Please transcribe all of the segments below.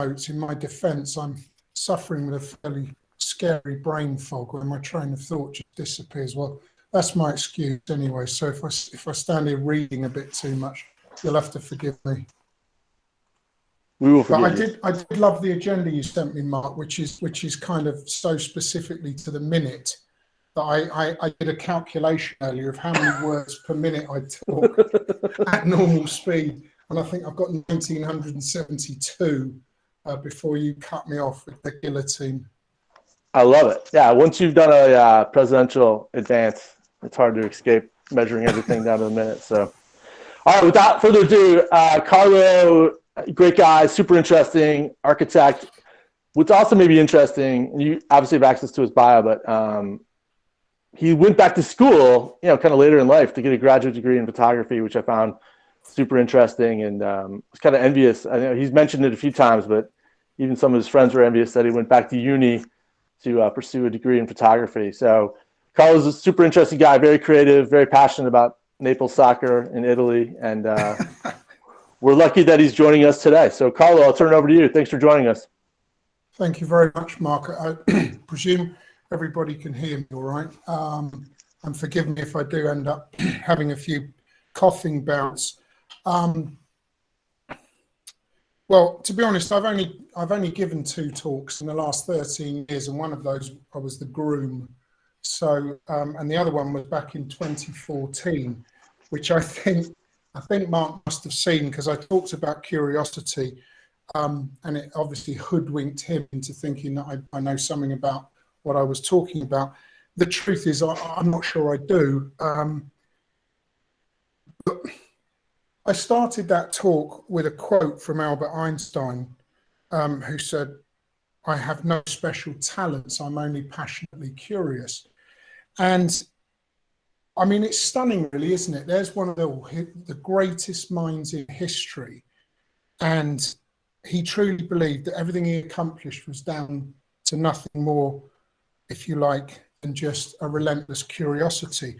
notes. In my defense, I'm suffering with a fairly scary brain fog where my train of thought just disappears. Well, that's my excuse anyway. So if I stand here reading a bit too much, you'll have to forgive me. We will forgive you. you. I did love the agenda you sent me, Mark, which is kind of so specifically to the minute that I did a calculation earlier of how many words per minute I talk at normal speed, and I think I've got 1972 before you cut me off with the guillotine. I love it. Yeah, once you've done a presidential advance, it's hard to escape measuring everything down to the minute. So, all right, without further ado, Carlo, great guy, super interesting, architect. What's also maybe interesting, and you obviously have access to his bio, but he went back to school, kind of later in life to get a graduate degree in photography, which I found super interesting, and was kind of envious. I know he's mentioned it a few times, but even some of his friends were envious that he went back to uni to pursue a degree in photography. So Carlo's a super interesting guy, very creative, very passionate about Naples soccer in Italy, and we're lucky that he's joining us today. So Carlo, I'll turn it over to you. Thanks for joining us. Thank you very much, Mark. I presume everybody can hear me all right. And forgive me if I do end up having a few coughing bouts. Well, to be honest, I've only given 2 talks in the last 13 years, and one of those I was the groom. So, and the other one was back in 2014, which I think Mark must have seen, because I talked about curiosity, and it obviously hoodwinked him into thinking that I know something about what I was talking about. The truth is, I'm not sure I do. But I started that talk with a quote from Albert Einstein, who said, "I have no special talents, I'm only passionately curious." And I mean, it's stunning, really, isn't it? There's one of the greatest minds in history, and he truly believed that everything he accomplished was down to nothing more, if you like, than just a relentless curiosity.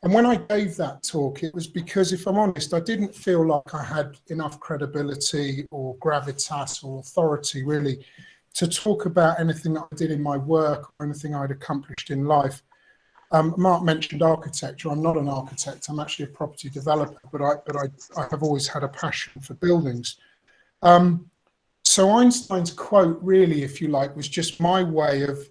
And when I gave that talk, it was because, if I'm honest, I didn't feel like I had enough credibility or gravitas or authority, really, to talk about anything that I did in my work or anything I'd accomplished in life. Mark mentioned architecture. I'm not an architect. I'm actually a property developer, but I have always had a passion for buildings. So Einstein's quote, really, if you like, was just my way of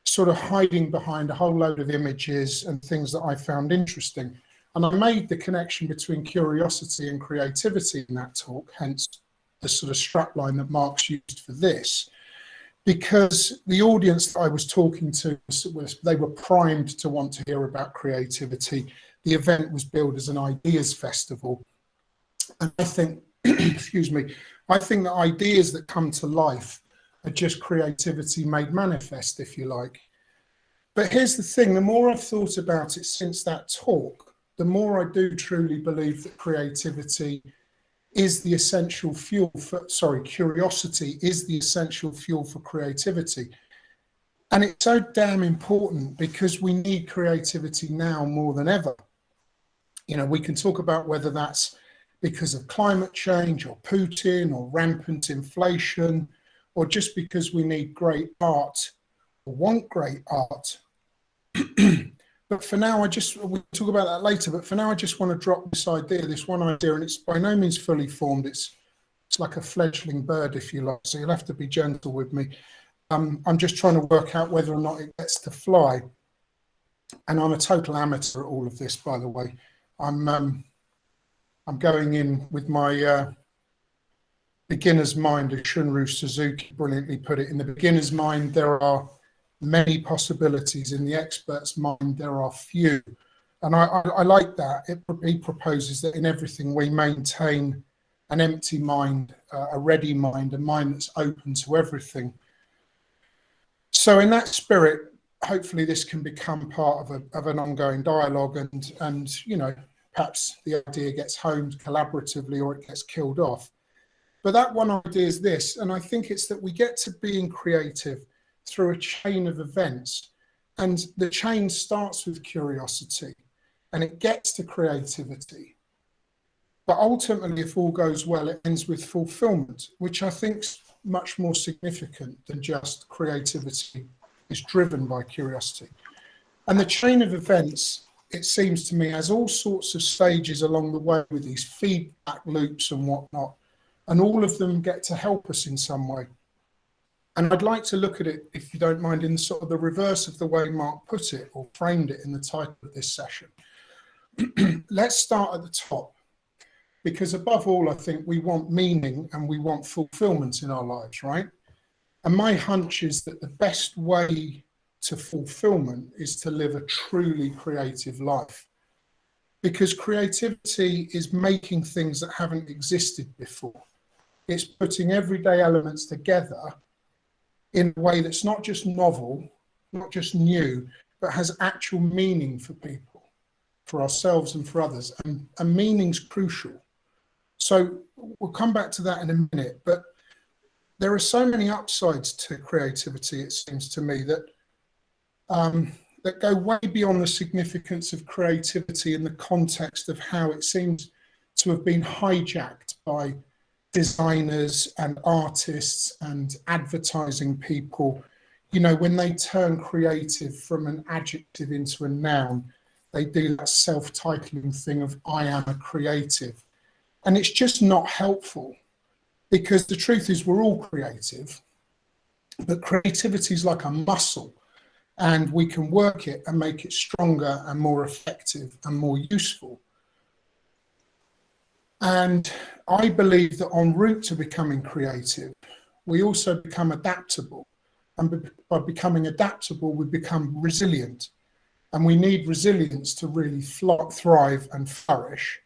sort of hiding behind a whole load of images and things that I found interesting. And I made the connection between curiosity and creativity in that talk, hence the sort of strapline that Mark's used for this, because the audience that I was talking to, they were primed to want to hear about creativity. The event was billed as an ideas festival. And I think, excuse me, I think that ideas that come to life are just creativity made manifest, if you like. But here's the thing, the more I've thought about it since that talk, the more I do truly believe that creativity is the essential fuel for, curiosity is the essential fuel for creativity. And it's so damn important because we need creativity now more than ever. We can talk about whether that's because of climate change or Putin or rampant inflation, or just because we need great art or want great art. But for now, we'll talk about that later, but for now I just want to drop this one idea, and it's by no means fully formed. It's like a fledgling bird, if you like, so you'll have to be gentle with me. I'm just trying to work out whether or not it gets to fly. And I'm a total amateur at all of this, by the way. I'm going in with my beginner's mind, as Shunryu Suzuki brilliantly put it. In the beginner's mind, there are many possibilities. In the expert's mind, there are few. And I like that. He proposes that in everything we maintain an empty mind, a ready mind, a mind that's open to everything. So in that spirit, hopefully this can become part of an ongoing dialogue, and perhaps the idea gets honed collaboratively or it gets killed off. But that one idea is this, and I think it's that we get to being creative through a chain of events. And the chain starts with curiosity and it gets to creativity. But ultimately, if all goes well, it ends with fulfillment, which I think much more significant than just creativity is driven by curiosity. And the chain of events, it seems to me, has all sorts of stages along the way with these feedback loops and whatnot, and all of them get to help us in some way. And I'd like to look at it, if you don't mind, in sort of the reverse of the way Mark put it or framed it in the title of this session. Let's start at the top, because above all, I think we want meaning and we want fulfillment in our lives, right? And my hunch is that the best way to fulfillment is to live a truly creative life, because creativity is making things that haven't existed before. It's putting everyday elements together in a way that's not just novel, not just new, but has actual meaning for people, for ourselves and for others. And meaning's crucial. So we'll come back to that in a minute, but there are so many upsides to creativity, it seems to me, that that go way beyond the significance of creativity in the context of how it seems to have been hijacked by designers and artists and advertising people. You know, when they turn creative from an adjective into a noun, they do that self-titling thing of I am a creative. And it's just not helpful, because the truth is we're all creative, but creativity is like a muscle, and we can work it and make it stronger and more effective and more useful. And I believe that en route to becoming creative, we also become adaptable. And by becoming adaptable, we become resilient. And we need resilience to really thrive and flourish.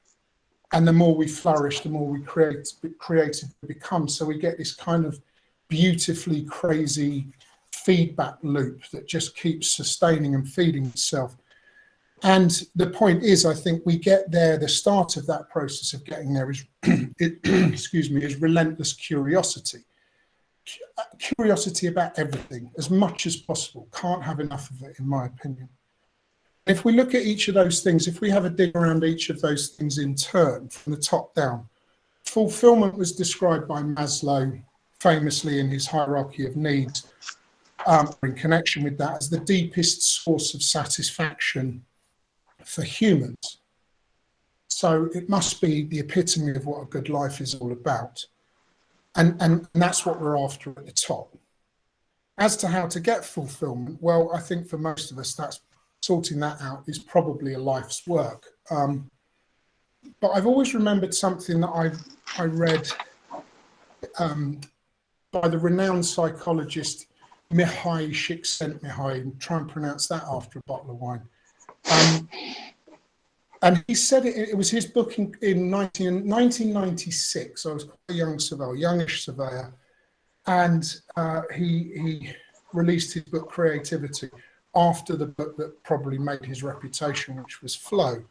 And the more we flourish, the more we creative we become. So we get this kind of beautifully crazy feedback loop that just keeps sustaining and feeding itself. And the point is, I think we get there, the start of that process of getting there is, excuse me, is relentless curiosity. Curiosity about everything, as much as possible. Can't have enough of it, in my opinion. If we look at each of those things, if we have a dig around each of those things in turn, from the top down, fulfillment was described by Maslow famously in his hierarchy of needs, in connection with that, as the deepest source of satisfaction for humans. So it must be the epitome of what a good life is all about. And that's what we're after at the top. As to how to get fulfillment, well, I think for most of us, that's sorting that out is probably a life's work. But I've always remembered something that I read by the renowned psychologist Mihai Csikszentmihalyi, try and pronounce that after a bottle of wine. And he said it was his book in 1996. I was quite a young surveyor, youngish surveyor, and he released his book Creativity after the book that probably made his reputation, which was Flow.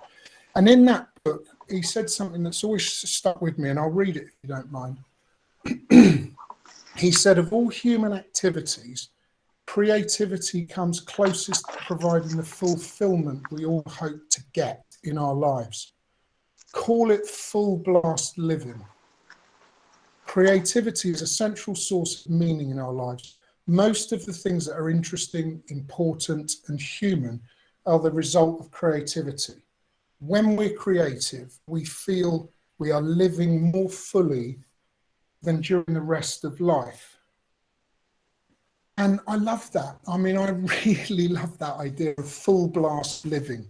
And in that book, he said something that's always stuck with me, and I'll read it if you don't mind. He said, of all human activities, creativity comes closest to providing the fulfillment we all hope to get in our lives. Call it full blast living. Creativity is a central source of meaning in our lives. Most of the things that are interesting, important, and human are the result of creativity. When we're creative, we feel we are living more fully than during the rest of life. And I love that. I mean, I really love that idea of full blast living,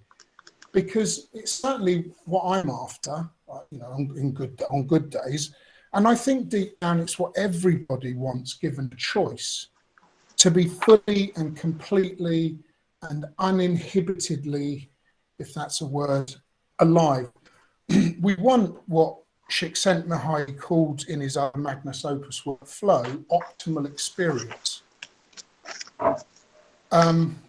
because it's certainly what I'm after, you know, on good days. And I think deep down it's what everybody wants, given a choice, to be fully and completely and uninhibitedly, if that's a word, alive. We want what Csikszentmihalyi called in his other magnus opus work, Flow, optimal experience.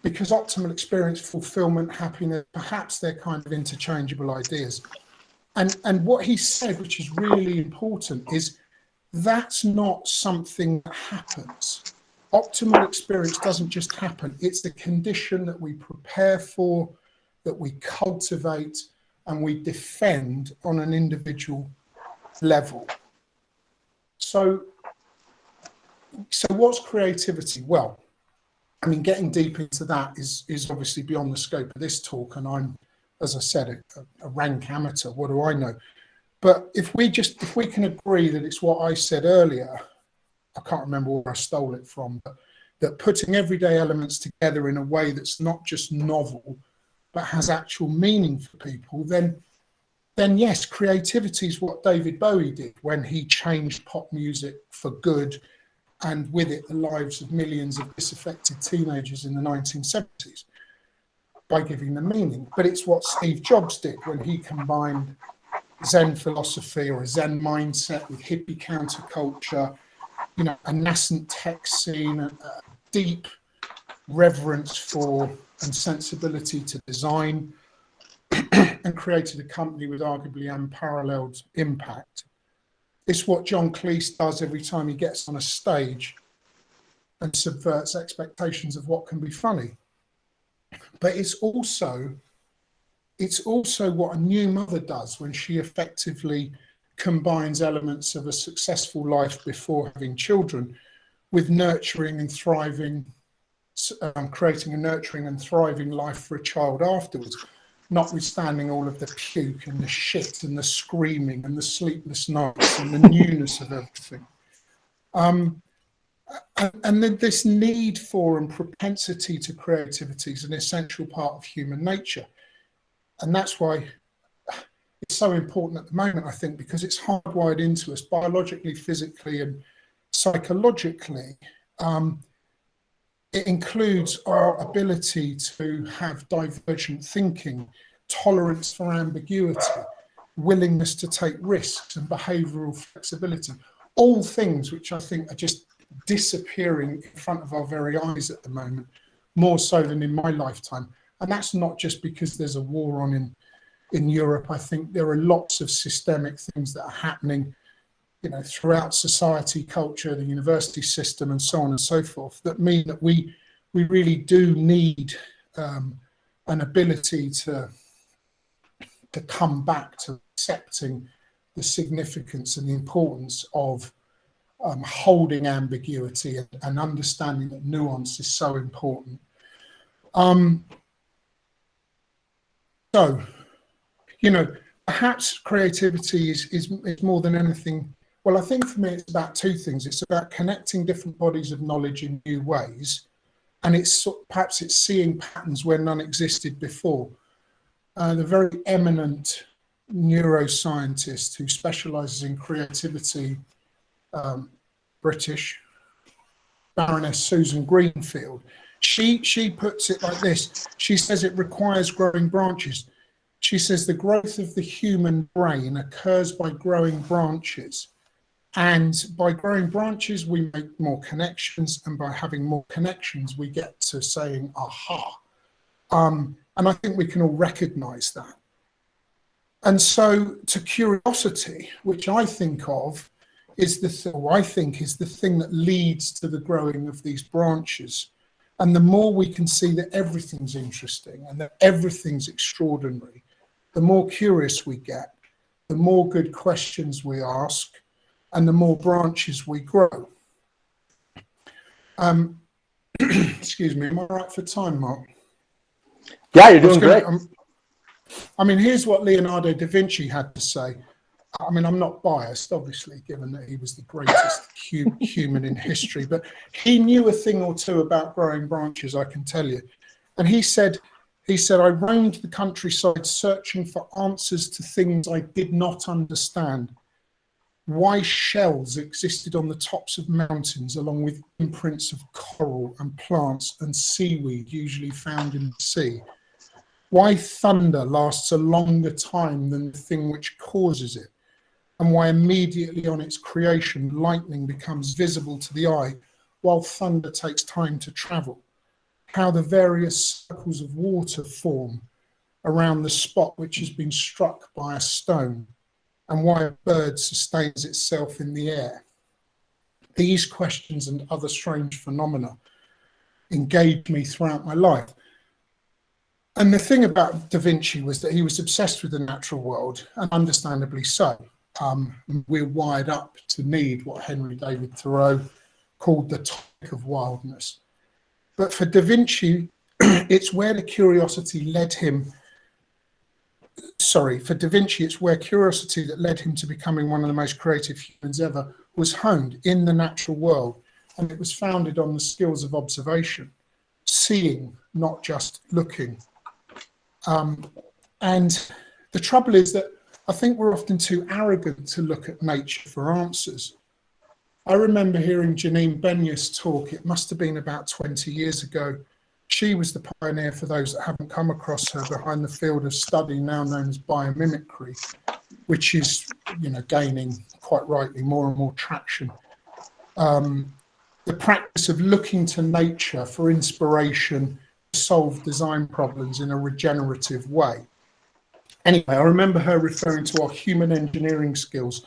Because optimal experience, fulfillment, happiness, perhaps they're kind of interchangeable ideas. And what he said, which is really important, is that's not something that happens. Optimal experience doesn't just happen. It's the condition that we prepare for, that we cultivate, and we defend on an individual level. So So what's creativity? Well, I mean, getting deep into that is obviously beyond the scope of this talk, and I'm, as I said, a rank amateur. What do I know? But if we can agree that it's what I said earlier, I can't remember where I stole it from, but that putting everyday elements together in a way that's not just novel, but has actual meaning for people, then yes, creativity is what David Bowie did when he changed pop music for good, and with it the lives of millions of disaffected teenagers in the 1970s by giving them meaning. But it's what Steve Jobs did when he combined Zen philosophy or a Zen mindset with hippie counterculture, you know, a nascent tech scene, a deep reverence for and sensibility to design, and created a company with arguably unparalleled impact. It's what John Cleese does every time he gets on a stage and subverts expectations of what can be funny. But it's also what a new mother does when she effectively combines elements of a successful life before having children with nurturing and thriving, creating a nurturing and thriving life for a child afterwards, notwithstanding all of the puke and the shit and the screaming and the sleepless nights and the newness of everything. And then this need for and propensity to creativity is an essential part of human nature. And that's why it's so important at the moment, I think, because it's hardwired into us biologically, physically, and psychologically. It includes our ability to have divergent thinking, tolerance for ambiguity, willingness to take risks, and behavioural flexibility. All things which I think are just disappearing in front of our very eyes at the moment, more so than in my lifetime. And that's not just because there's a war on in Europe. I think there are lots of systemic things that are happening, you know, throughout society, culture, the university system, and so on and so forth, that mean that we really do need an ability to come back to accepting the significance and the importance of holding ambiguity and understanding that nuance is so important. So, you know, perhaps creativity is more than anything. Well, I think for me, it's about two things. It's about connecting different bodies of knowledge in new ways, and perhaps it's seeing patterns where none existed before. The very eminent neuroscientist who specialises in creativity, British, Baroness Susan Greenfield, she puts it like this. She says it requires growing branches. She says the growth of the human brain occurs by growing branches. And by growing branches, we make more connections. And by having more connections, we get to saying, aha. And I think we can all recognize that. And so to curiosity, which I think of is the thing that leads to the growing of these branches. And the more we can see that everything's interesting and that everything's extraordinary, the more curious we get, the more good questions we ask, and the more branches we grow. Excuse me, am I right for time, Mark? Yeah, you're doing great. I mean, here's what Leonardo Da Vinci had to say. I mean, I'm not biased, obviously, given that he was the greatest human in history, but he knew a thing or two about growing branches, I can tell you. And he said, I roamed the countryside searching for answers to things I did not understand. Why shells existed on the tops of mountains along with imprints of coral and plants and seaweed usually found in the sea. Why thunder lasts a longer time than the thing which causes it, and why immediately on its creation lightning becomes visible to the eye while thunder takes time to travel. How the various circles of water form around the spot which has been struck by a stone, and why a bird sustains itself in the air. These questions and other strange phenomena engaged me throughout my life. And the thing about Da Vinci was that he was obsessed with the natural world, and understandably so. We're wired up to need what Henry David Thoreau called The Topic of Wildness. But for Da Vinci, it's where the curiosity led him. For Da Vinci, it's where curiosity that led him to becoming one of the most creative humans ever was honed in the natural world. And it was founded on the skills of observation, seeing, not just looking. And the trouble is that I think we're often too arrogant to look at nature for answers. I remember hearing Janine Benyus talk, it must have been about 20 years ago. She was the pioneer, for those that haven't come across her, behind the field of study now known as biomimicry, which is, gaining, quite rightly, more and more traction. The practice of looking to nature for inspiration to solve design problems in a regenerative way. Anyway, I remember her referring to our human engineering skills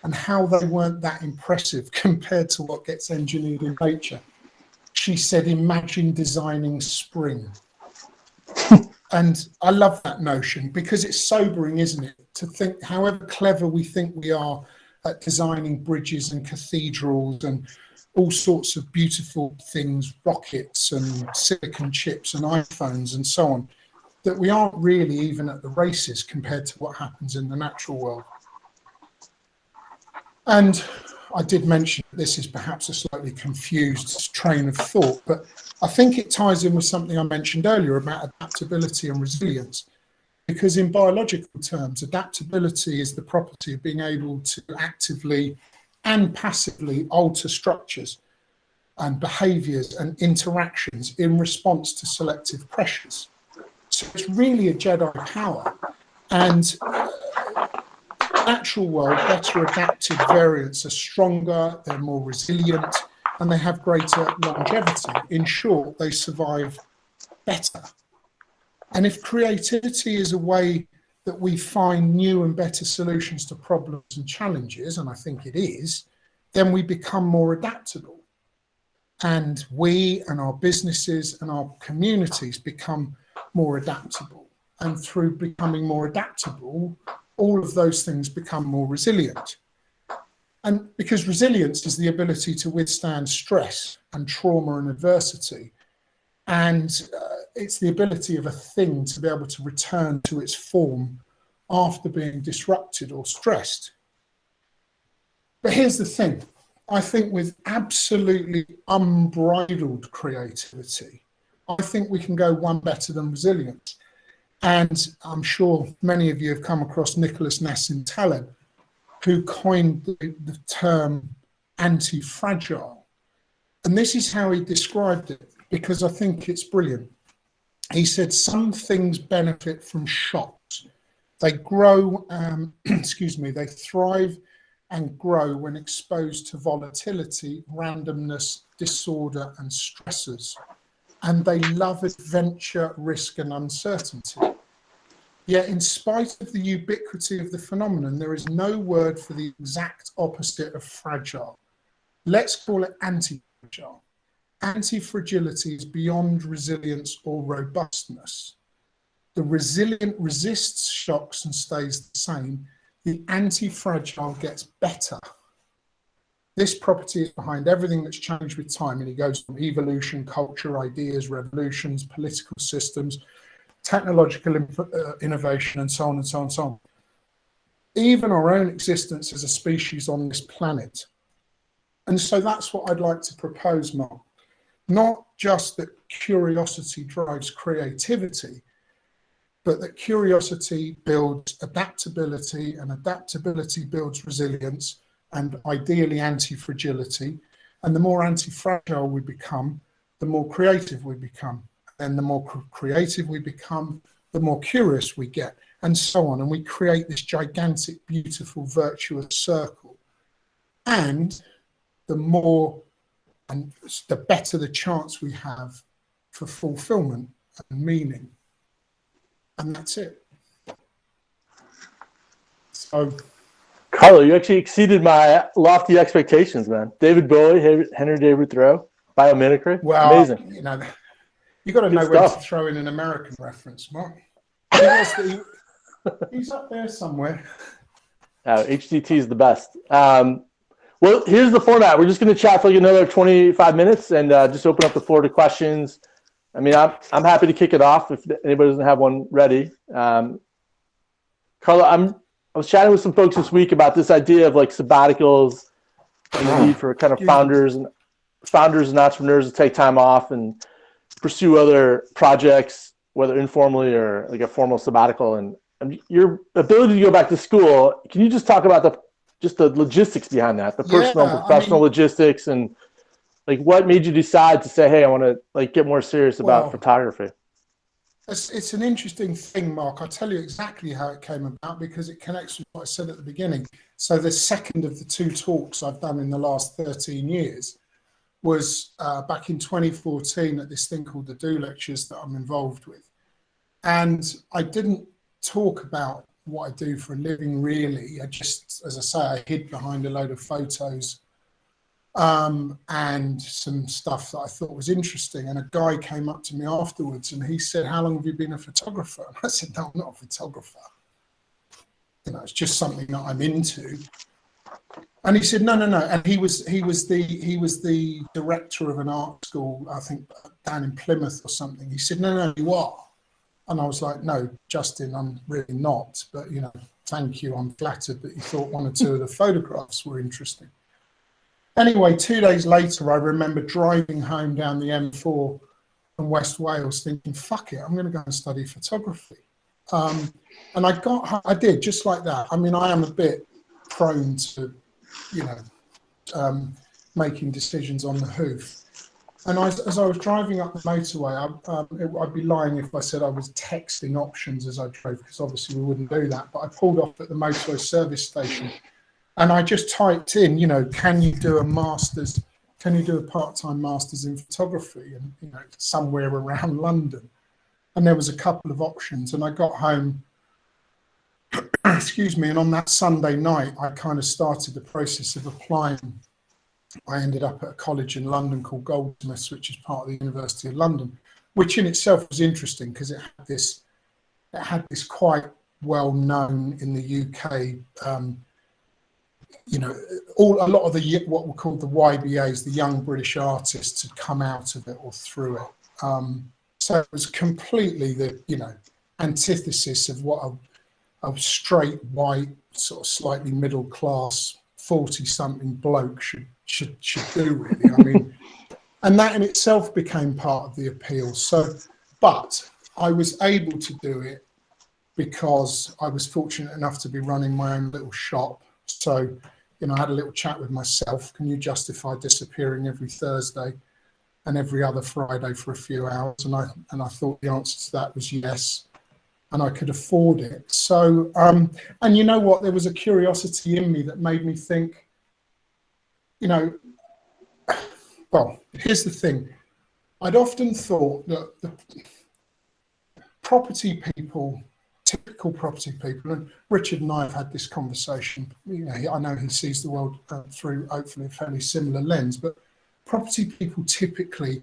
and how they weren't that impressive compared to what gets engineered in nature. She said, imagine designing spring. And I love that notion because it's sobering, isn't it? To think, however clever we think we are at designing bridges and cathedrals and all sorts of beautiful things, rockets and silicon chips and iPhones and so on, that we aren't really even at the races compared to what happens in the natural world. And I did mention this is perhaps a slightly confused train of thought, but I think it ties in with something I mentioned earlier about adaptability and resilience. Because in biological terms, adaptability is the property of being able to actively and passively alter structures and behaviors and interactions in response to selective pressures. So it's really a Jedi power. And natural world, better adapted variants are stronger, they're more resilient, and they have greater longevity. In short, they survive better. And if creativity is a way that we find new and better solutions to problems and challenges, and I think it is, then we become more adaptable. And we and our businesses and our communities become more adaptable. And through becoming more adaptable, all of those things become more resilient. And because resilience is the ability to withstand stress and trauma and adversity, and it's the ability of a thing to be able to return to its form after being disrupted or stressed. But here's the thing. I think with absolutely unbridled creativity, I think we can go one better than resilience. And I'm sure many of you have come across Nicholas Nassim Taleb, who coined the term anti-fragile. And this is how he described it, because I think it's brilliant. He said, some things benefit from shocks. They grow, they thrive and grow when exposed to volatility, randomness, disorder, and stressors. And they love adventure, risk, and uncertainty. Yet, in spite of the ubiquity of the phenomenon, there is no word for the exact opposite of fragile. Let's call it anti-fragile. Anti-fragility is beyond resilience or robustness. The resilient resists shocks and stays the same. The anti-fragile gets better. This property is behind everything that's changed with time, and it goes from evolution, culture, ideas, revolutions, political systems, technological innovation, and so on and so on and so on. Even our own existence as a species on this planet. And so that's what I'd like to propose, Mark. Not just that curiosity drives creativity, but that curiosity builds adaptability, and adaptability builds resilience, and ideally anti-fragility. And the more anti-fragile we become, the more creative we become. And the more creative we become, the more curious we get, and so on. And we create this gigantic, beautiful, virtuous circle. And the more and the better the chance we have for fulfillment and meaning. And that's it. So, Carlo, you actually exceeded my lofty expectations, man. David Bowie, Henry David Thoreau, biomimicry. Well, amazing. You know, you got to know when to throw in an American reference, Mark. He's up there somewhere. HDT is the best. Well, Well, here's the format. We're just going to chat for like another 25 minutes and just open up the floor to questions. I mean, I'm happy to kick it off if anybody doesn't have one ready. Carlo, I was chatting with some folks this week about this idea of like sabbaticals and the need for kind of founders and entrepreneurs to take time off and pursue other projects, whether informally or like a formal sabbatical. And your ability to go back to school, can you just talk about the logistics behind that, the personal and professional logistics, and like what made you decide to say, hey, I want to like get more serious about photography? It's an interesting thing, Mark. I'll tell you exactly how it came about because it connects with what I said at the beginning. So the second of the 2 talks I've done in the last 13 years was back in 2014 at this thing called the Do Lectures that I'm involved with. And I didn't talk about what I do for a living, really. I just, as I say, I hid behind a load of photos and some stuff that I thought was interesting. And a guy came up to me afterwards and he said, how long have you been a photographer? And I said, no, I'm not a photographer. You know, it's just something that I'm into. And he said, no. And he was the director of an art school, I think down in Plymouth or something. He said, no, you are. And I was like, no, Justin, I'm really not. But, you know, thank you. I'm flattered that you thought 1 or 2 of the photographs were interesting. Anyway, 2 days later, I remember driving home down the M4 from West Wales thinking, fuck it, I'm going to go and study photography. And I did just like that. I mean, I am a bit prone to, you know, making decisions on the hoof. And as I was driving up the motorway, I'd be lying if I said I was texting options as I drove, because obviously we wouldn't do that. But I pulled off at the motorway service station and I just typed in, you know, can you do a part-time master's in photography? And, you know, somewhere around London. And there was a couple of options. And I got home, excuse me, and on that Sunday night, I kind of started the process of applying. I ended up at a college in London called Goldsmiths, which is part of the University of London, which in itself was interesting because it had this quite well known in the UK, you know, a lot of the what were called the YBAs, the Young British Artists, had come out of it or through it. So it was completely the, you know, antithesis of what a straight white sort of slightly middle class 40-something bloke should do, really. I mean, and that in itself became part of the appeal. So, but I was able to do it because I was fortunate enough to be running my own little shop. So, you know, I had a little chat with myself. Can you justify disappearing every Thursday and every other Friday for a few hours? And I thought the answer to that was yes. And I could afford it. So, and you know what? There was a curiosity in me that made me think, you know, well, here's the thing. I'd often thought that the property people, typical property people, and Richard and I have had this conversation, you know, I know he sees the world through hopefully a fairly similar lens, but property people typically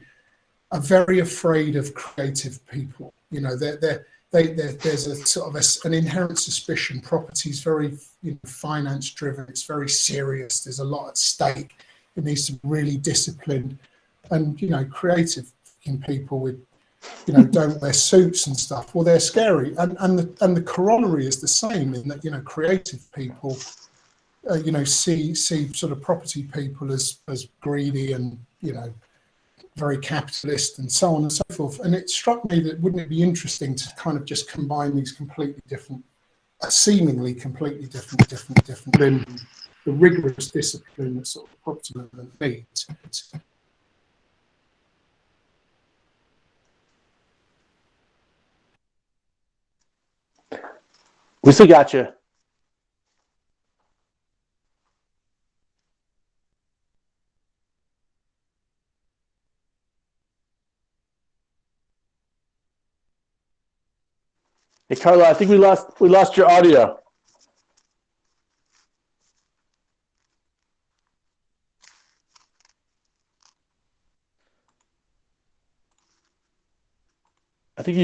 are very afraid of creative people. You know, there's a sort of an inherent suspicion. Property is very, you know, finance driven. It's very serious. There's a lot at stake. It needs to be really disciplined. And, you know, creative people with, you know, don't wear suits and stuff. Well, they're scary. And the corollary is the same in that, you know, creative people, you know, see sort of property people as greedy and, you know, very capitalist and so on and so forth. And it struck me that wouldn't it be interesting to kind of just combine these completely different, seemingly completely different in the rigorous discipline that sort of property movement needs. We still got you. Hey, Carlo, I think we lost your audio. I think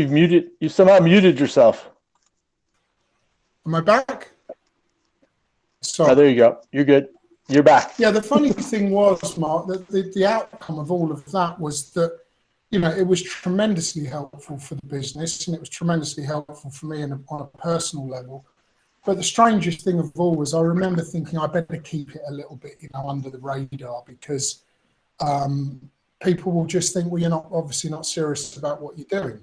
you somehow muted yourself. Am I back? Oh, there you go. You're good. You're back. Yeah, the funny thing was, Mark, that the outcome of all of that was that, you know, it was tremendously helpful for the business, and it was tremendously helpful for me on a personal level. But the strangest thing of all was I remember thinking I better keep it a little bit, you know, under the radar, because people will just think, well, you're obviously not serious about what you're doing.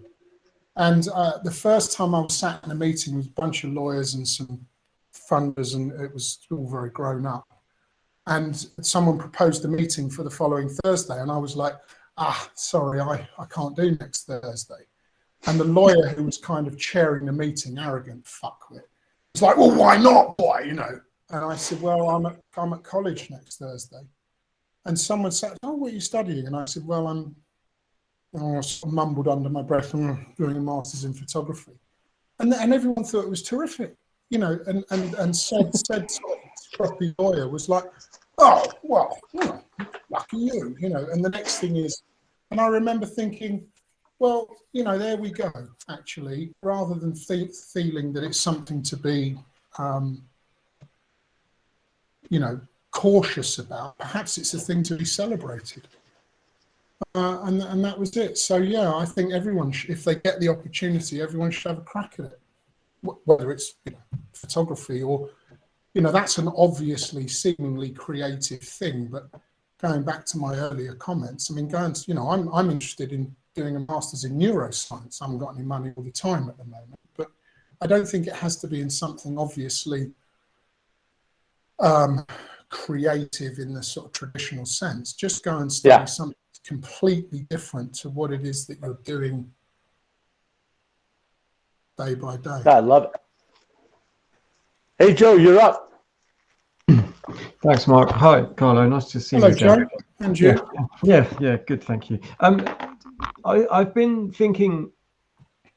And the first time I was sat in a meeting with a bunch of lawyers and some funders, and it was all very grown up, and someone proposed a meeting for the following Thursday, and I was like, sorry, I can't do next Thursday. And the lawyer who was kind of chairing the meeting, arrogant fuckwit, was like, well, why not, boy, you know? And I said, well, I'm at college next Thursday. And someone said, oh, what are you studying? And I said, well, I sort of mumbled under my breath, I'm doing a master's in photography. And everyone thought it was terrific, you know, and said sort of scruffy lawyer was like, oh, well, you know, lucky you know. And the next thing is, and I remember thinking, well, you know, there we go, actually, rather than feeling that it's something to be, you know, cautious about, perhaps it's a thing to be celebrated. And that was it. So, yeah, I think everyone, if they get the opportunity, everyone should have a crack at it, whether it's, you know, photography or, you know, that's an obviously seemingly creative thing. But going back to my earlier comments, I mean, you know, I'm interested in doing a master's in neuroscience. I haven't got any money all the time at the moment, but I don't think it has to be in something obviously creative in the sort of traditional sense. Just go and study something completely different to what it is that you're doing day by day. I love it. Hey, Joe, you're up. Thanks, Mark. Hi, Carlo. Nice to see you again. Hello, Joe. And you? Yeah, good. Thank you. I've been thinking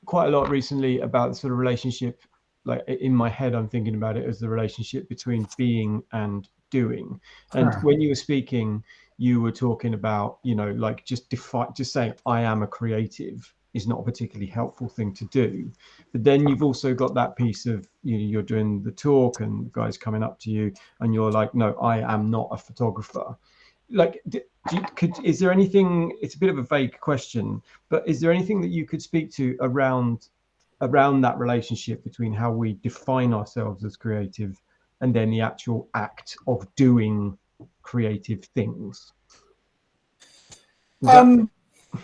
quite a lot recently about the sort of relationship. Like in my head, I'm thinking about it as the relationship between being and doing. And when you were speaking, you were talking about, you know, like just saying I am a creative is not a particularly helpful thing to do. But then you've also got that piece of, you know, you're doing the talk and the guy's coming up to you and you're like, no, I am not a photographer. Like, is there anything, it's a bit of a vague question, but is there anything that you could speak to around that relationship between how we define ourselves as creative and then the actual act of doing creative things?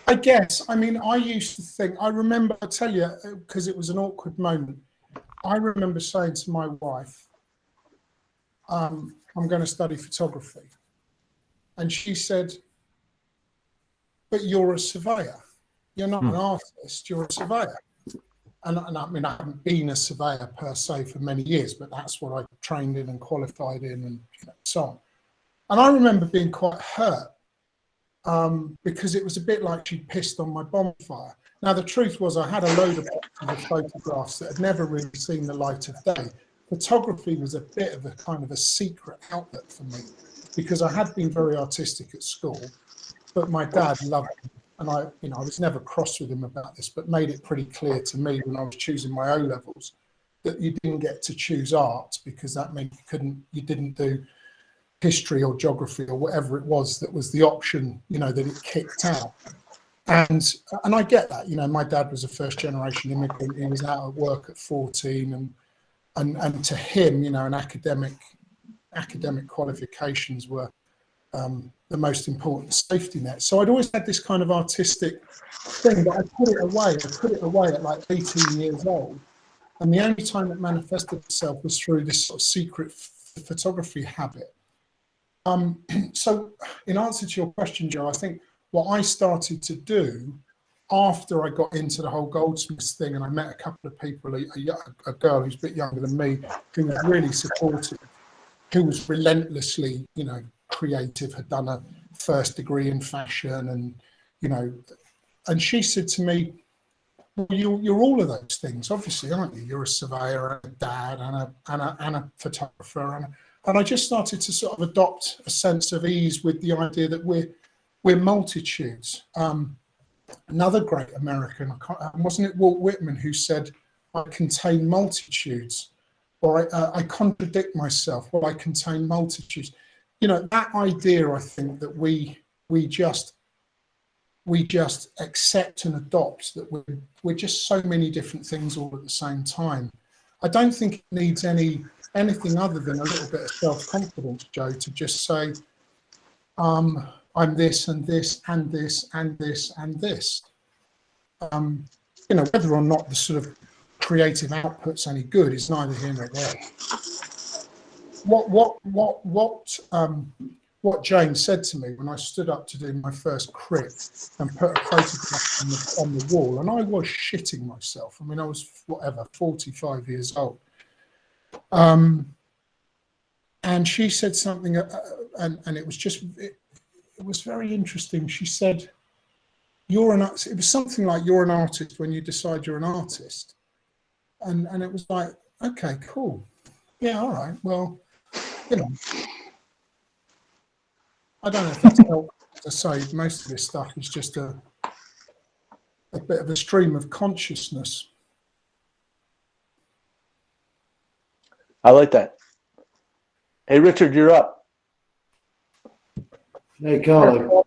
I guess, I mean, I used to think, I remember, I'll tell you, because it was an awkward moment, I remember saying to my wife, I'm going to study photography. And she said, but you're a surveyor. You're not an artist, you're a surveyor. And I mean, I haven't been a surveyor per se for many years, but that's what I trained in and qualified in and, you know, so on. And I remember being quite hurt because it was a bit like she'd pissed on my bonfire. Now, the truth was I had a load of photographs that had never really seen the light of day. Photography was a bit of a kind of a secret outlet for me because I had been very artistic at school, but my dad loved it. And I was never cross with him about this, but made it pretty clear to me when I was choosing my O-levels that you didn't get to choose art because that meant you didn't do history or geography or whatever it was that was the option, you know, that it kicked out. And I get that, you know, my dad was a first generation immigrant. He was out at work at 14 and to him, you know, academic qualifications were the most important safety net. So I'd always had this kind of artistic thing, but I put it away at like 18 years old. And the only time it manifested itself was through this sort of secret photography habit. So in answer to your question, Joe, I think what I started to do after I got into the whole goldsmiths thing, and I met a couple of people, a girl who's a bit younger than me, who was really supportive, who was relentlessly, you know, creative, had done a first degree in fashion, and, you know, and she said to me, well, you're all of those things, obviously, aren't you? You're a surveyor, and a dad, and a photographer, and I just started to sort of adopt a sense of ease with the idea that we're multitudes. Another great American, wasn't it Walt Whitman, who said, I contain multitudes, or I contradict myself, or I contain multitudes. you know, that idea, I think that we just accept and adopt that we're just so many different things all at the same time. I don't think it needs anything other than a little bit of self-confidence, Joe, to just say, I'm this and this and this and this and this. You know, whether or not the sort of creative output's any good is neither here nor there. What Jane said to me when I stood up to do my first crit and put a photograph on the wall, and I was shitting myself. I mean, I was, 45 years old. And she said something, and it was just, it was very interesting. She said, it was something like, you're an artist when you decide you're an artist. And it was like, okay, cool. Yeah, all right. Well, you know, I don't know if that's helpful to say. Most of this stuff is just a bit of a stream of consciousness. I like that. Hey, Richard, you're up. Hey, Carlo.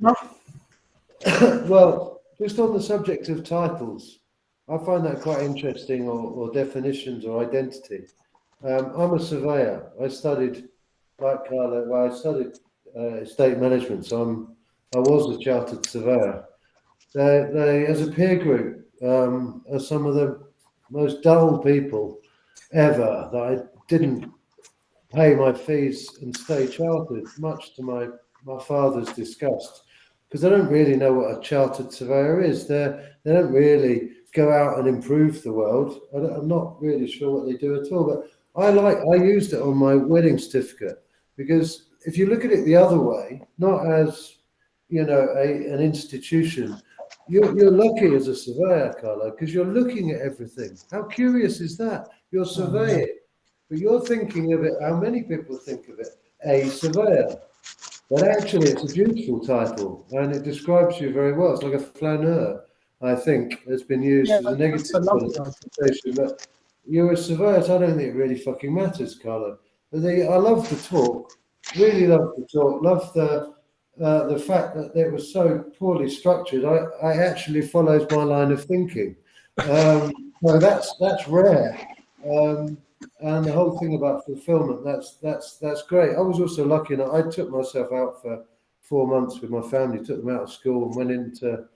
Well, just on the subject of titles, I find that quite interesting, or definitions or identity. I'm a surveyor. I studied, like Carlo, well, I studied estate management, so I was a chartered surveyor. They, as a peer group, are some of the most dull people ever that I didn't pay my fees and stay chartered, much to my father's disgust, because they don't really know what a chartered surveyor is. They don't really go out and improve the world. I'm not really sure what they do at all, but I used it on my wedding certificate, because if you look at it the other way, not as, you know, an institution, you're lucky as a surveyor, Carlo, because you're looking at everything. How curious is that? You're surveying, but you're thinking of it, how many people think of it, a surveyor. But actually, it's a beautiful title, and it describes you very well. It's like a flaneur, I think, has been used as a negative connotation. But you're a surveyor, so I don't think it really fucking matters, Carlo. But I love the talk, really love the talk, love the fact that it was so poorly structured. I actually follows my line of thinking. So that's rare. And the whole thing about fulfillment, that's great. I was also lucky enough, I took myself out for 4 months with my family, took them out of school and went into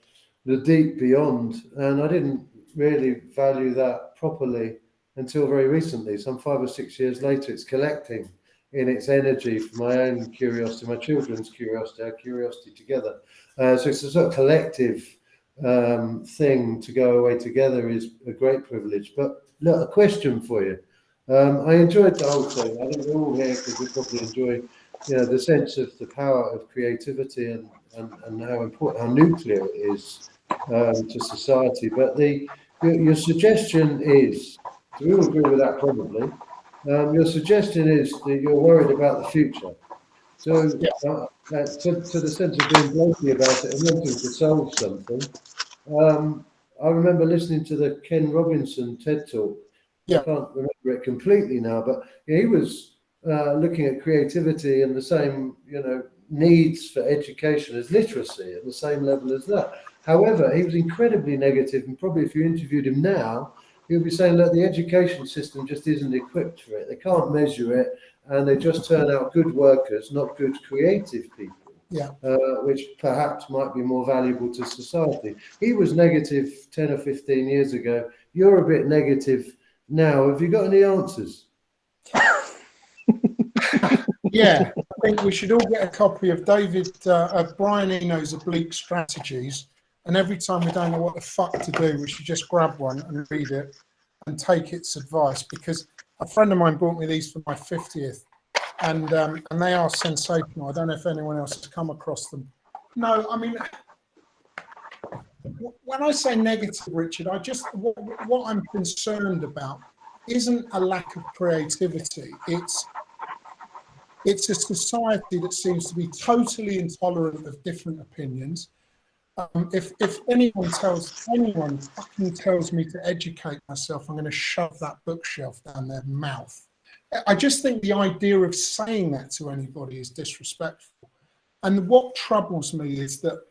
the deep beyond. And I didn't really value that properly until very recently. Some 5 or 6 years later, it's collecting in its energy for my own curiosity, my children's curiosity, our curiosity together. So it's a sort of collective thing to go away together is a great privilege. But look, a question for you. I enjoyed the whole thing. I think we're all here because we probably enjoy, you know, the sense of the power of creativity and how important, how nuclear it is to society. But your suggestion is, so we all agree with that probably. Your suggestion is that you're worried about the future. So to the sense of being bluntly about it and wanting to solve something, I remember listening to the Ken Robinson TED Talk. I can't remember it completely now, but he was looking at creativity and the same, you know, needs for education as literacy at the same level as that. However, he was incredibly negative, and probably if you interviewed him now, he'll be saying that the education system just isn't equipped for it. They can't measure it, and they just turn out good workers, not good creative people. Which perhaps might be more valuable to society. He was negative 10 or 15 years ago. You're a bit negative now. Have you got any answers? Yeah, I think we should all get a copy of Brian Eno's Oblique Strategies, and every time we don't know what the fuck to do, we should just grab one and read it and take its advice, because a friend of mine bought me these for my 50th, and they are sensational. I don't know if anyone else has come across them. No, I mean, when I say negative, Richard, what I'm concerned about isn't a lack of creativity. It's a society that seems to be totally intolerant of different opinions. If anyone fucking tells me to educate myself, I'm going to shove that bookshelf down their mouth. I just think the idea of saying that to anybody is disrespectful. And what troubles me is that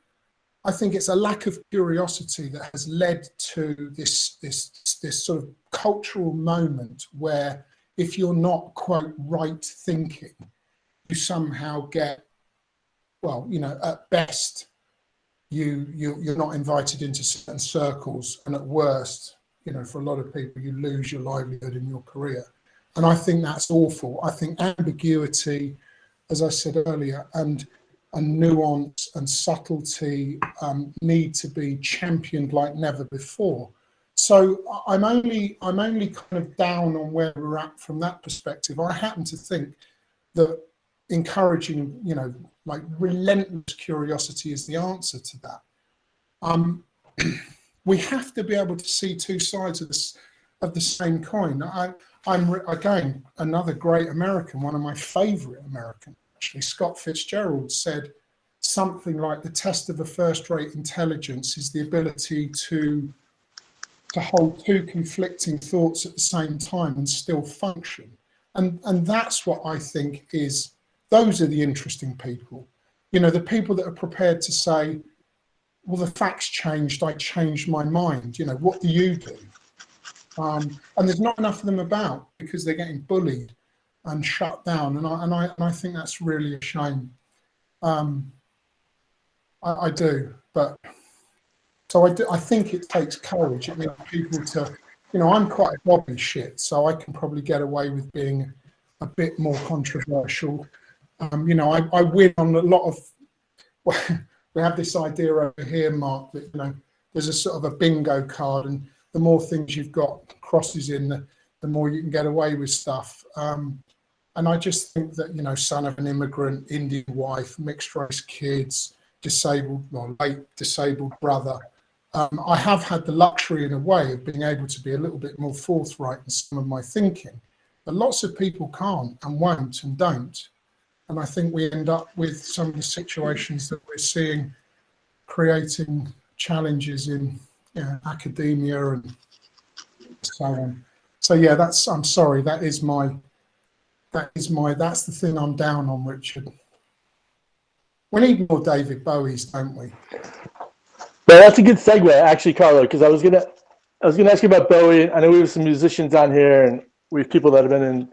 I think it's a lack of curiosity that has led to this sort of cultural moment where if you're not, quote, right thinking, you somehow get, well, you know, at best, you're not invited into certain circles, and at worst, you know, for a lot of people, you lose your livelihood in your career. And I think that's awful. I think ambiguity, as I said earlier, and nuance and subtlety need to be championed like never before. So I'm only kind of down on where we're at from that perspective. I happen to think that encouraging, you know, like relentless curiosity is the answer to that. We have to be able to see two sides of the same coin. I'm again another great American, one of my favorite Americans. Actually, Scott Fitzgerald said something like the test of a first-rate intelligence is the ability to hold two conflicting thoughts at the same time and still function. And that's what I think is, those are the interesting people. You know, the people that are prepared to say, well, the facts changed, I changed my mind. You know, what do you do? And there's not enough of them about because they're getting bullied and shut down, and I think that's really a shame. I do, but so I think it takes courage. It needs people to, you know, I'm quite a Bowie shit, so I can probably get away with being a bit more controversial. You know, I win on a lot of. We have this idea over here, Mark, that, you know, there's a sort of a bingo card, and the more things you've got crosses in, the more you can get away with stuff. And I just think that, you know, son of an immigrant, Indian wife, mixed race kids, disabled or late disabled brother. I have had the luxury in a way of being able to be a little bit more forthright in some of my thinking, but lots of people can't and won't and don't. And I think we end up with some of the situations that we're seeing creating challenges in, you know, academia and so on. So yeah, I'm sorry, that's the thing I'm down on, Richard. We need more David Bowies, don't we? Well, that's a good segue, actually, Carlo, because I was gonna ask you about Bowie. I know we have some musicians on here, and we have people that have been in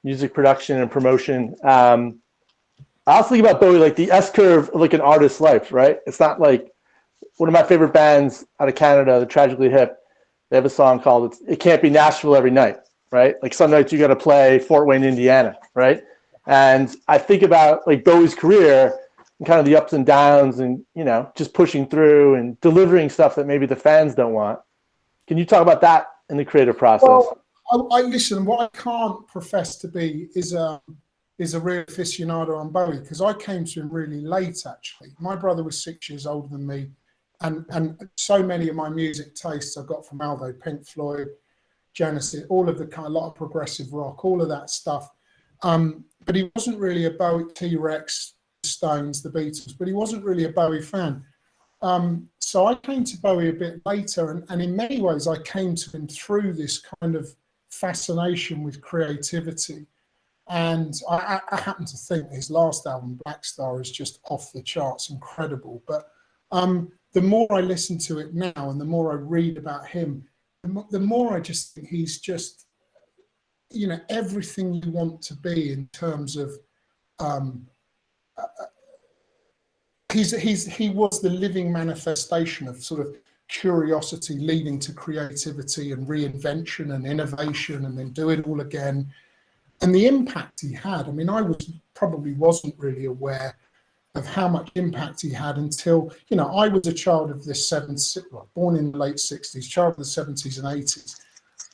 music production and promotion. I also think about Bowie like the S curve of like an artist's life, right? It's not like one of my favorite bands out of Canada, the Tragically Hip. They have a song called "It Can't Be Nashville Every Night," right? Like some nights you got to play Fort Wayne, Indiana, right? And I think about like Bowie's career and kind of the ups and downs, and, you know, just pushing through and delivering stuff that maybe the fans don't want. Can you talk about that in the creative process? Well, I listen. What I can't profess to be is a real aficionado on Bowie, because I came to him really late. Actually, my brother was 6 years older than me, and so many of my music tastes I got from Aldo, Pink Floyd, Genesis, all of the kind, a lot of progressive rock, all of that stuff. But he wasn't really a Bowie, T-Rex, Stones, the Beatles, but he wasn't really a Bowie fan. So I came to Bowie a bit later, and in many ways I came to him through this kind of fascination with creativity. And I happen to think his last album, Black Star, is just off the charts, incredible. But the more I listen to it now and the more I read about him, the more I just think he's just, you know, everything you want to be in terms of he was the living manifestation of sort of curiosity leading to creativity and reinvention and innovation, and then do it all again. And the impact he had, I mean, I probably wasn't really aware of how much impact he had until, you know, I was a child of the 70s, born in the late 60s, child of the 70s and 80s.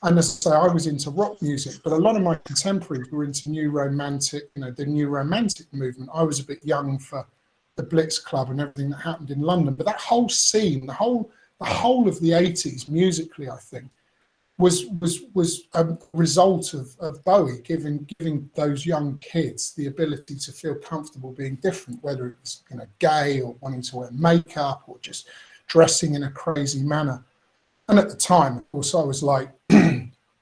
And as I say, I was into rock music, but a lot of my contemporaries were into new romantic, you know, the new romantic movement. I was a bit young for the Blitz Club and everything that happened in London. But that whole scene, the whole of the 80s, musically, I think, was a result of Bowie giving those young kids the ability to feel comfortable being different, whether it was, you know, gay or wanting to wear makeup or just dressing in a crazy manner. And at the time, of course, I was like,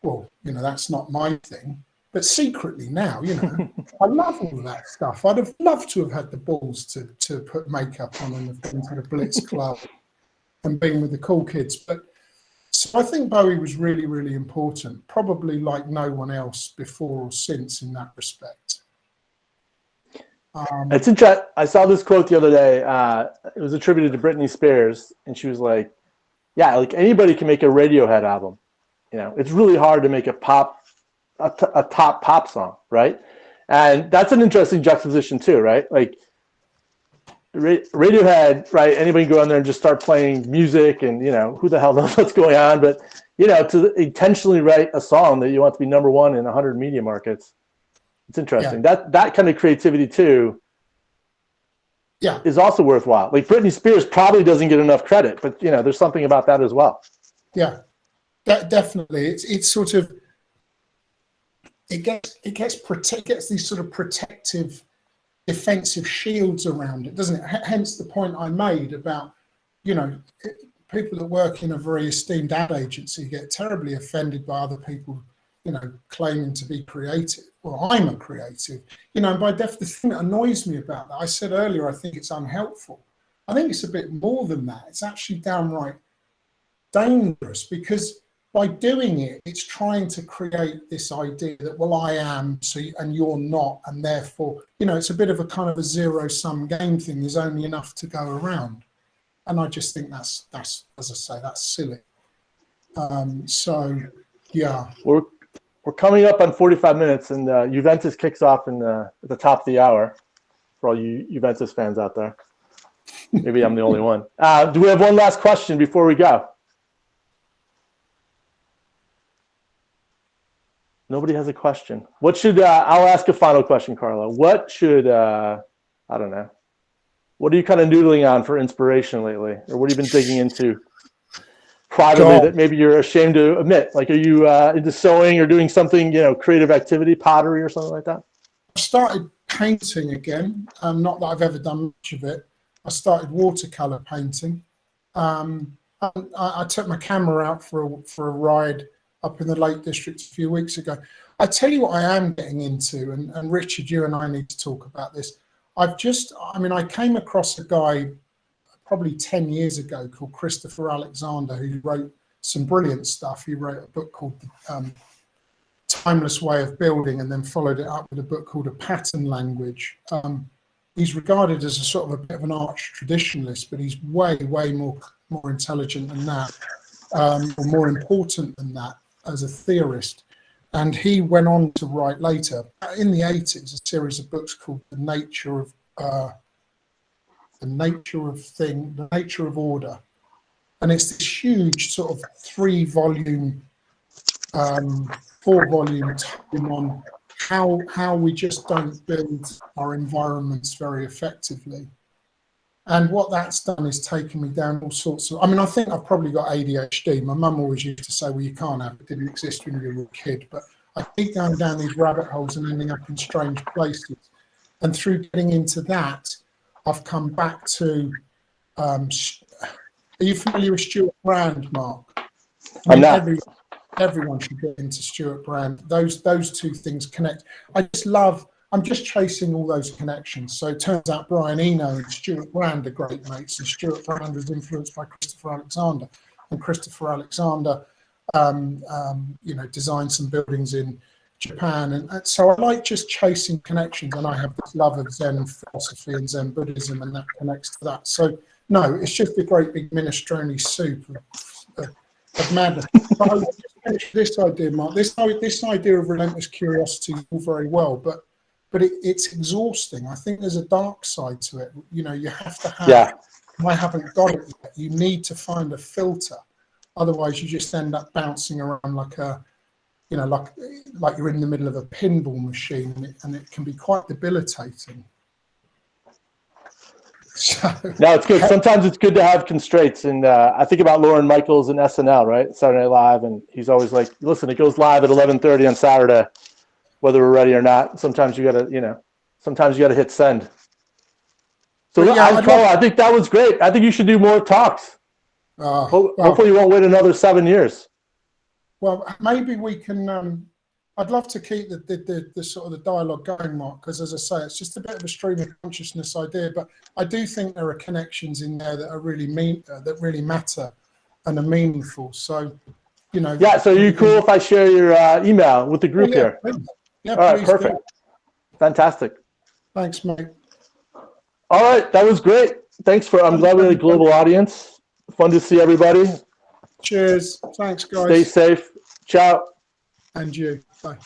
well, you know, that's not my thing. But secretly now, you know, I love all of that stuff. I'd have loved to have had the balls to put makeup on and have been to the Blitz Club and been with the cool kids. But so I think Bowie was really, really important, probably like no one else before or since in that respect. It's interesting. I saw this quote the other day. It was attributed to Britney Spears, and she was like, "Yeah, like anybody can make a Radiohead album. You know, it's really hard to make a top pop song, right?" And that's an interesting juxtaposition too, right? Like Radiohead, right? Anybody can go on there and just start playing music, and you know, who the hell knows what's going on? But you know, to intentionally write a song that you want to be number one in 100 media markets. It's interesting. Yeah. That kind of creativity too is also worthwhile. Like Britney Spears probably doesn't get enough credit, but you know, there's something about that as well. Yeah, definitely. It's sort of it gets these sort of protective, defensive shields around it, doesn't it? Hence the point I made about, you know, people that work in a very esteemed ad agency get terribly offended by other people, you know, claiming to be creative. Well, I'm a creative, you know, and by the thing that annoys me about that, I said earlier, I think it's unhelpful. I think it's a bit more than that. It's actually downright dangerous, because by doing it, it's trying to create this idea that, well, I am, so and you're not, and therefore, you know, it's a bit of a kind of a zero-sum game thing. There's only enough to go around, and I just think that's as I say, that's silly. So, yeah. We're coming up on 45 minutes, and Juventus kicks off at the top of the hour for all you Juventus fans out there. Maybe I'm the only one. Do we have one last question before we go? Nobody has a question. What should I'll ask a final question, Carlo. What should I don't know. What are you kind of noodling on for inspiration lately, or what have you been digging into privately that maybe you're ashamed to admit? Like, are you into sewing or doing something, you know, creative activity, pottery or something like that? I started painting again. Not that I've ever done much of it. I started watercolor painting. I took my camera out for a ride up in the Lake District a few weeks ago. I tell you what I am getting into, and Richard, you and I need to talk about this. I came across a guy probably 10 years ago called Christopher Alexander, who wrote some brilliant stuff. He wrote a book called Timeless Way of Building, and then followed it up with a book called A Pattern Language. He's regarded as a sort of a bit of an arch traditionalist, but he's way more intelligent than that, or more important than that as a theorist. And he went on to write later, in the 80s, a series of books called The Nature of Order. And it's this huge sort of 3-volume, 4-volume tome on how we just don't build our environments very effectively. And what that's done is taken me down all sorts of, I think I've probably got ADHD. My mum always used to say, well, you can't have it, didn't exist when you were a kid. But I keep going down these rabbit holes and ending up in strange places. And through getting into that, I've come back to, are you familiar with Stuart Brand, Mark? I'm not. Everyone should get into Stuart Brand. Those two things connect. I'm just chasing all those connections. So it turns out Brian Eno and Stuart Brand are great mates, and Stuart Brand was influenced by Christopher Alexander, and Christopher Alexander, designed some buildings in Japan, and so I like just chasing connections. And I have this love of Zen philosophy and Zen Buddhism, and that connects to that. So no, it's just a great big minestrone soup of madness. But I just finish this idea, Mark. This idea of relentless curiosity is all very well, but it's exhausting. I think there's a dark side to it. You know, you have to have. Yeah. I haven't got it yet. You need to find a filter, otherwise you just end up bouncing around like you're in the middle of a pinball machine, and it can be quite debilitating. So, no, it's good. Sometimes it's good to have constraints, and I think about Lorne Michaels and SNL, right? Saturday Night Live, and he's always like, "Listen, it goes live at 11:30 on Saturday, whether we're ready or not. Sometimes you gotta hit send." So Carlo, I think that was great. I think you should do more talks. Hopefully, you won't wait another 7 years. Well, maybe we can I'd love to keep the sort of the dialogue going, Mark, because as I say, it's just a bit of a stream of consciousness idea, but I do think there are connections in there that are really that really matter and are meaningful. So, you know. Yeah. So, are you cool if I share your email with the group here? Yeah. All right. Please Perfect. do. Fantastic. Thanks, mate. All right. That was great. Thanks for. I'm glad we had a global audience. Fun to see everybody. Cheers. Thanks, guys. Stay safe. Ciao. And you. Bye.